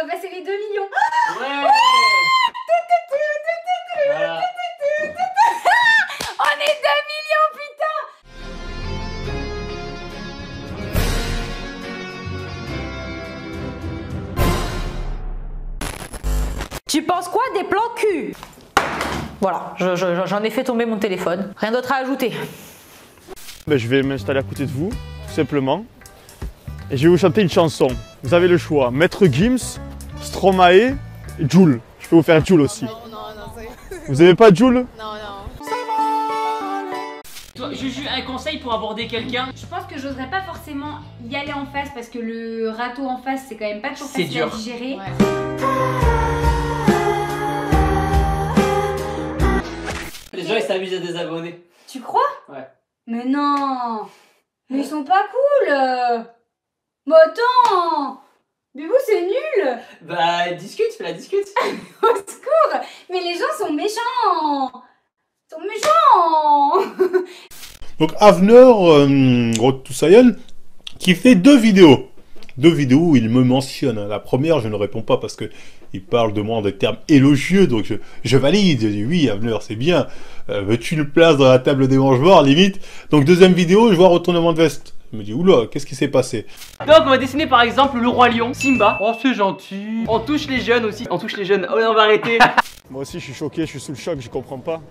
va passer les 2 millions. Ouais. Voilà. On est 2 millions, putain. Tu penses quoi des plans cul? Voilà, j'en ai fait tomber mon téléphone. Rien d'autre à ajouter. Ben, je vais m'installer à côté de vous, tout simplement. Et je vais vous chanter une chanson. Vous avez le choix. Maître Gims, Stromae et Jul. Je peux vous faire Jul aussi. Non, Vous avez pas Jul? non. Toi, Juju, un conseil pour aborder quelqu'un? Je pense que j'oserais pas forcément y aller en face parce que le râteau en face, c'est quand même pas toujours C'est facile dur. à digérer. Ouais. Les gens ils s'amusent à désabonner. Tu crois? Ouais. Mais non. Mais ils sont pas cool. Mais attends. Bibou, c'est nul. Bah discute, fais la discute. Au secours. Mais les gens sont méchants. Ils sont méchants. Donc Avner Road to Science qui fait deux vidéos. Deux vidéos où il me mentionne. La première, je ne réponds pas parce que il parle de moi en des termes élogieux, donc je valide. Je dis oui, Avner, c'est bien. Veux-tu une place dans la table des mange-morts, limite? Donc deuxième vidéo, je vois retournement de veste. Je me dis oula, qu'est-ce qui s'est passé? Donc on va dessiner par exemple le roi lion, Simba. Oh c'est gentil. On touche les jeunes aussi. On touche les jeunes. Oh on va arrêter. Moi aussi, je suis choqué, je suis sous le choc, je comprends pas.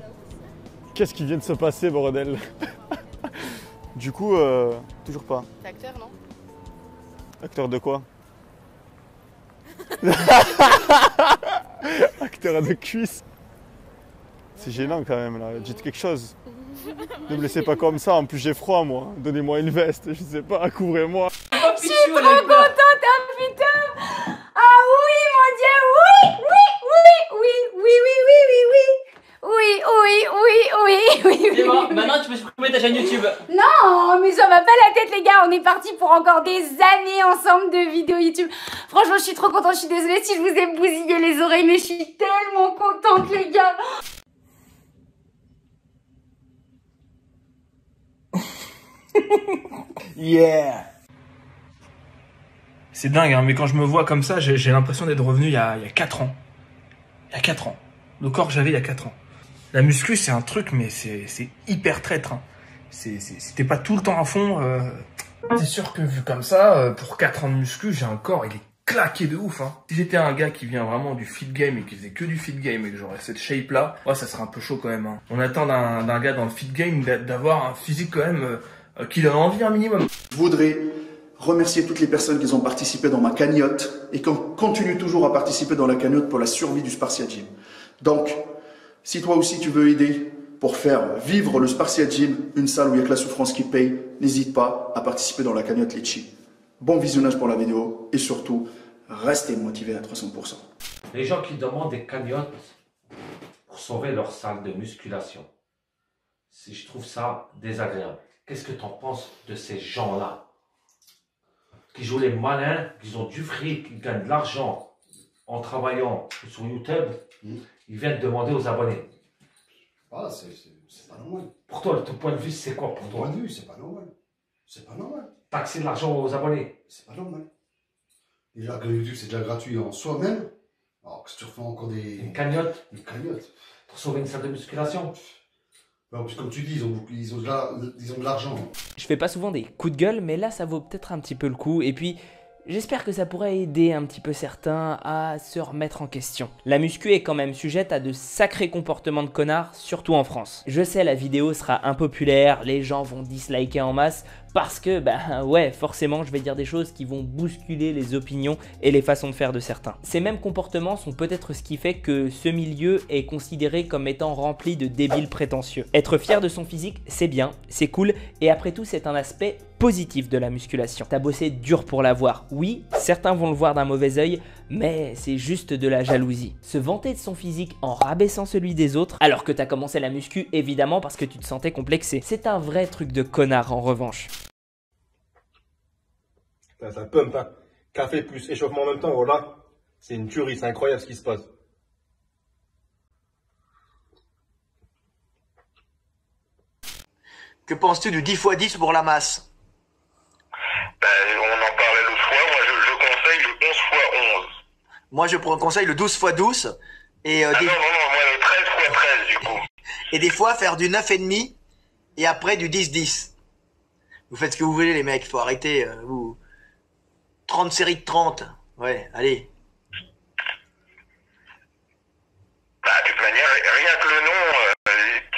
Qu'est-ce qui vient de se passer, bordel? Du coup, toujours pas. T'es acteur, non? Acteur de quoi? Acteur de cuisse. C'est gênant quand même là, dites quelque chose. Ne me laissez pas comme ça, en plus j'ai froid moi. Donnez-moi une veste, je sais pas, couvrez-moi. Je suis trop contente, hein, putain. Ah oui, mon Dieu, oui, oui, oui, oui, oui, oui, oui, oui, oui. Oui, oui, oui, oui, oui. C'est bon, maintenant tu peux supprimer ta chaîne YouTube. Non, mais ça va pas la tête, les gars. On est parti pour encore des années ensemble de vidéos YouTube. Franchement, je suis trop contente. Je suis désolée si je vous ai bousillé les oreilles, mais je suis tellement contente, les gars. Yeah! C'est dingue, hein, mais quand je me vois comme ça, j'ai l'impression d'être revenu il y a 4 ans. Il y a 4 ans. Le corps que j'avais il y a 4 ans. La muscu, c'est un truc, mais c'est hyper traître. Hein. C'était pas tout le temps à fond. C'est sûr que vu comme ça, pour 4 ans de muscu, j'ai un corps, il est claqué de ouf. Hein. Si j'étais un gars qui vient vraiment du fit game et qui faisait que du fit game et que j'aurais cette shape là, ouais, ça serait un peu chaud quand même. Hein. On attend d'un gars dans le fit game d'avoir un physique quand même qui donne envie un minimum. Je voudrais remercier toutes les personnes qui ont participé dans ma cagnotte et qui continuent toujours à participer dans la cagnotte pour la survie du Spartia Gym. Donc, si toi aussi tu veux aider pour faire vivre le Spartia Gym, une salle où il n'y a que la souffrance qui paye, n'hésite pas à participer dans la cagnotte Litchi. Bon visionnage pour la vidéo et surtout, restez motivés à 300%. Les gens qui demandent des cagnottes pour sauver leur salle de musculation, je trouve ça désagréable. Qu'est-ce que tu en penses de ces gens-là qui jouent les malins, qui ont du fric, qui gagnent de l'argent en travaillant sur YouTube, ils viennent demander aux abonnés. Ah, c'est pas normal. Pour toi, ton point de vue, c'est quoi pour Mon toi? point de vue, c'est pas normal. C'est pas normal. Taxer de l'argent aux abonnés. C'est pas normal. Déjà que YouTube, c'est déjà gratuit en soi-même. Alors que si tu refais encore Une cagnotte Une cagnotte. pour sauver une salle de musculation. En plus, comme tu dis, ils ont de l'argent. Je fais pas souvent des coups de gueule, mais là ça vaut peut-être un petit peu le coup. Et puis j'espère que ça pourrait aider un petit peu certains à se remettre en question. La muscu est quand même sujette à de sacrés comportements de connards, surtout en France. Je sais, la vidéo sera impopulaire, les gens vont disliker en masse, parce que, bah ouais, forcément, je vais dire des choses qui vont bousculer les opinions et les façons de faire de certains. Ces mêmes comportements sont peut-être ce qui fait que ce milieu est considéré comme étant rempli de débiles prétentieux. Être fier de son physique, c'est bien, c'est cool, et après tout, c'est un aspect positif de la musculation. T'as bossé dur pour l'avoir. Oui, certains vont le voir d'un mauvais œil, mais c'est juste de la jalousie. Se vanter de son physique en rabaissant celui des autres, alors que t'as commencé la muscu évidemment parce que tu te sentais complexé, c'est un vrai truc de connard en revanche. Ça pump, hein. Café plus échauffement en même temps, voilà. C'est une tuerie, c'est incroyable ce qui se passe. Que penses-tu du 10 x 10 pour la masse? On en parlait l'autre fois, moi je conseille le 11 x 11. Moi, je conseille le 12 x 12. Et, non, moi le 13 x 13 du coup. Et des fois, faire du 9,5 et après du 10-10. Vous faites ce que vous voulez, les mecs. Faut arrêter. Vous... 30 séries de 30. Ouais, allez. Bah, de toute manière, rien que le nom,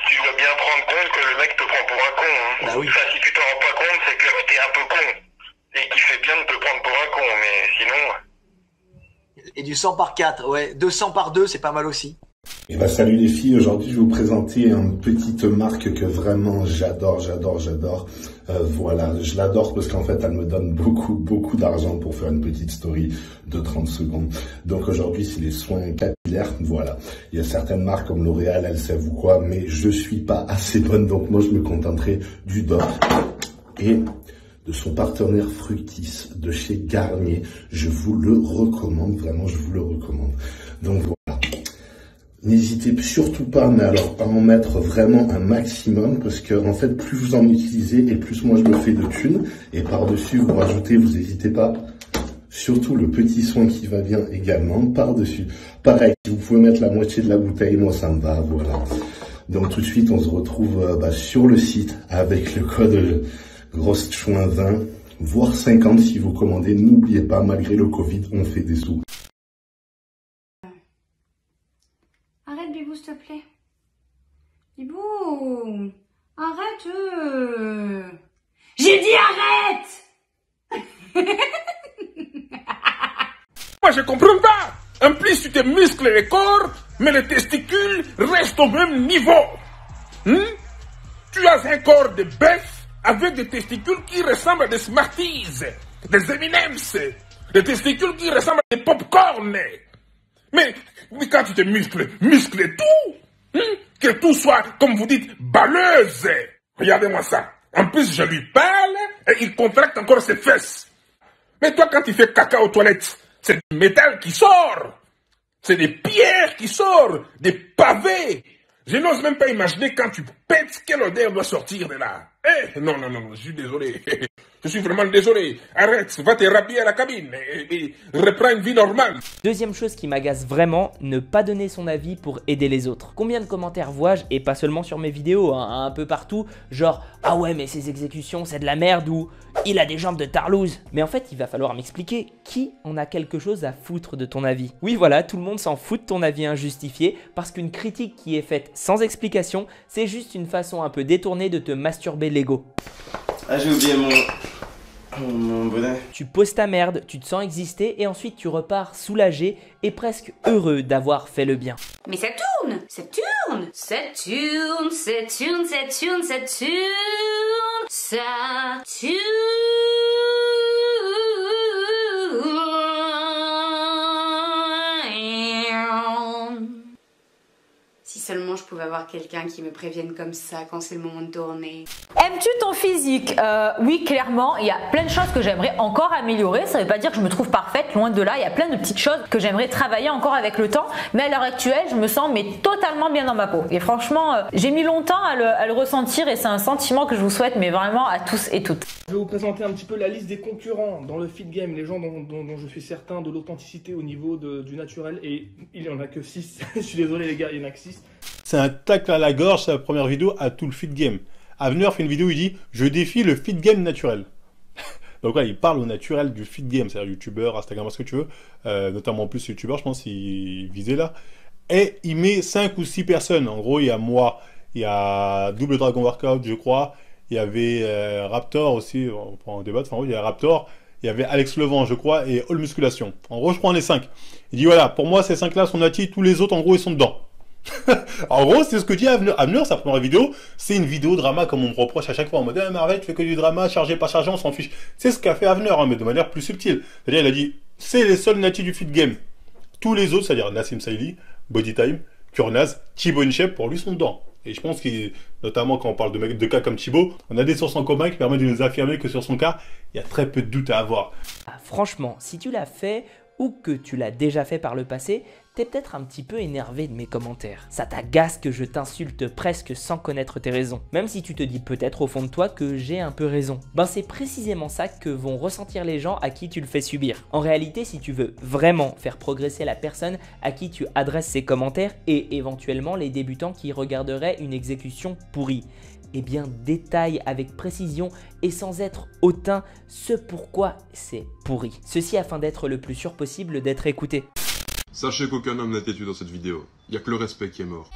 tu dois bien prendre compte que le mec te prend pour un con. Hein. Bah oui. Enfin, si tu t'en rends pas compte, c'est que t'es un peu con. Et qu'il fait bien de te prendre pour un con, mais sinon... Et du 100 par 4, ouais. 200 par 2, c'est pas mal aussi. Et bah salut les filles, aujourd'hui je vais vous présenter une petite marque que vraiment j'adore. Voilà, je l'adore parce qu'en fait elle me donne beaucoup d'argent pour faire une petite story de 30 secondes. Donc aujourd'hui c'est les soins capillaires, voilà. Il y a certaines marques comme L'Oréal, elles savent ou quoi, mais je suis pas assez bonne, donc moi je me contenterai du Dove. Et de son partenaire Fructis de chez Garnier, je vous le recommande, vraiment je vous le recommande. Donc voilà. N'hésitez surtout pas, mais alors à en mettre vraiment un maximum, parce que en fait, plus vous en utilisez et plus moi je me fais de thunes. Et par-dessus, vous rajoutez, vous n'hésitez pas, surtout le petit soin qui va bien également par-dessus. Pareil, vous pouvez mettre la moitié de la bouteille, moi ça me va, voilà. Donc tout de suite, on se retrouve sur le site avec le code GROSSCHOIN20, voire 50 si vous commandez. N'oubliez pas, malgré le Covid, on fait des sous. Arrête, Bibou, s'il te plaît. Bibou, arrête. J'ai dit arrête. Moi, je comprends pas. En plus, tu te muscles le corps, mais les testicules restent au même niveau. Tu as un corps de bœuf avec des testicules qui ressemblent à des Smarties, des M&M's, des testicules qui ressemblent à des pop-corn. Mais quand tu te muscles tout. Que tout soit, comme vous dites, balleuse. Regardez-moi ça. En plus, je lui parle et il contracte encore ses fesses. Mais toi, quand tu fais caca aux toilettes, c'est du métal qui sort. C'est des pierres qui sortent, des pavés. Je n'ose même pas imaginer quand tu pètes, quelle odeur doit sortir de là. Non, je suis désolé. Je suis vraiment désolé. Arrête, va te rhabiller à la cabine et reprends une vie normale. Deuxième chose qui m'agace vraiment, ne pas donner son avis pour aider les autres. Combien de commentaires vois-je, et pas seulement sur mes vidéos, hein, un peu partout, genre « Ah ouais, mais ces exécutions, c'est de la merde » ou « Il a des jambes de tarlouse ». Mais en fait, il va falloir m'expliquer qui en a quelque chose à foutre de ton avis. Oui, voilà, tout le monde s'en fout de ton avis injustifié, parce qu'une critique qui est faite sans explication, c'est juste une façon un peu détournée de te masturber l'ego. Ah, j'ai oublié mon bonnet. Tu poses ta merde, tu te sens exister et ensuite tu repars soulagé et presque heureux d'avoir fait le bien. Mais ça tourne. Ça tourne. Si seulement je pouvais avoir quelqu'un qui me prévienne comme ça quand c'est le moment de tourner. Aimes-tu ton physique? Oui, clairement, il y a plein de choses que j'aimerais encore améliorer. Ça ne veut pas dire que je me trouve parfaite, loin de là. Il y a plein de petites choses que j'aimerais travailler encore avec le temps. Mais à l'heure actuelle, je me sens totalement bien dans ma peau. Et franchement, j'ai mis longtemps à le ressentir et c'est un sentiment que je vous souhaite, mais vraiment à tous et toutes. Je vais vous présenter un petit peu la liste des concurrents dans le fit game, les gens dont je suis certain de l'authenticité au niveau du naturel. Et il n'y en a que 6. Je suis désolé les gars, il n'y en a que 6. C'est un tacle à la gorge, sa première vidéo à tout le fit game. Avenir fait une vidéo, il dit « Je défie le fit game naturel ». Donc ouais, il parle au naturel du fit game, c'est-à-dire youtubeur, Instagram, ce que tu veux, notamment plus youtubeur, je pense, il visait là. Et il met 5 ou 6 personnes. En gros, il y a moi, il y a Double Dragon Workout, je crois, il y avait Raptor aussi, on peut en débattre, enfin oui, il y a Raptor, il y avait Alex Levent, je crois, et All Musculation. En gros, je prends les 5. Il dit voilà, pour moi, ces 5-là sont natifs, tous les autres, en gros, ils sont dedans. En gros, c'est ce que dit Avenir. Avenir, sa première vidéo, c'est une vidéo drama comme on me reproche à chaque fois en mode Marvel, tu fais que du drama, chargé, pas chargé, on s'en fiche. C'est ce qu'a fait Avenir, hein, mais de manière plus subtile. C'est-à-dire, il a dit c'est les seuls natifs du fit game. Tous les autres, c'est-à-dire Nassim Saïli, Bodytime, Kurnaz, Thibaut InShape, pour lui, sont dedans. Et je pense qu'il, notamment quand on parle de cas comme Thibaut, on a des sources en commun qui permettent de nous affirmer que sur son cas, il y a très peu de doutes à avoir. Franchement, si tu l'as fait, ou que tu l'as déjà fait par le passé, t'es peut-être un petit peu énervé de mes commentaires. Ça t'agace que je t'insulte presque sans connaître tes raisons. Même si tu te dis peut-être au fond de toi que j'ai un peu raison. Ben c'est précisément ça que vont ressentir les gens à qui tu le fais subir. En réalité, si tu veux vraiment faire progresser la personne à qui tu adresses ces commentaires et éventuellement les débutants qui regarderaient une exécution pourrie, eh bien détaille avec précision et sans être hautain ce pourquoi c'est pourri. Ceci afin d'être le plus sûr possible d'être écouté. Sachez qu'aucun homme n'a têtu dans cette vidéo. Il n'y a que le respect qui est mort.